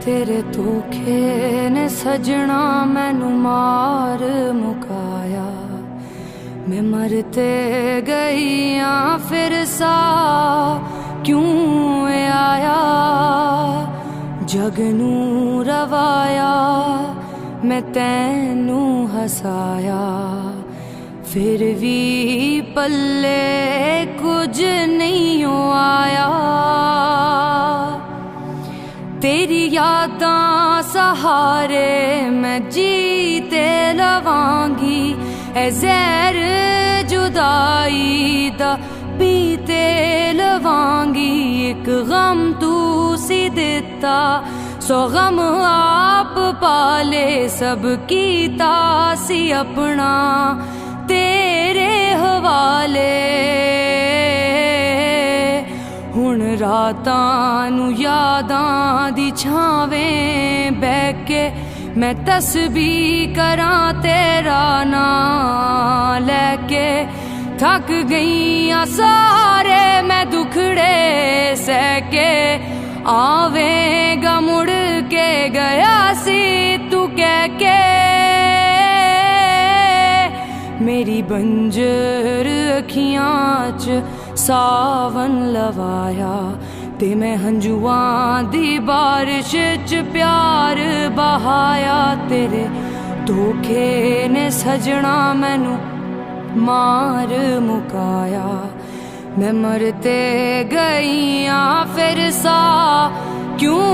तेरे धोखे ने सजना मैनू मार मुकाया। मैं मरते गईया फिर सा क्यों आया। जग नू रवाया मैं तैनू हसाया, फिर भी पल्ले कुछ नहीं आया। तेरी यादां सहारे मैं जीते लवांगी, ऐ ज़हर जुदाई दा पीते लवांगी। एक गम तू सी दिता सौ गम आप पाले, सब कीता सी अपना तेरे हवाले। हुण रातां नू यादां दी छावें बैठ के मैं तस्बीह करां तेरा नां लैके। थक गईयां सारे मैं दुखड़े सह के, आवेगा मुड़ के गया सी तू कह के। मेरी बंजर अखियां च सावन लवाया, ते मैं हंजुआं दी बारिश च प्यार बहाया। तेरे धोखे ने सजना मैनू मार मुकाया। मैं मरते गईया फिर सा क्यों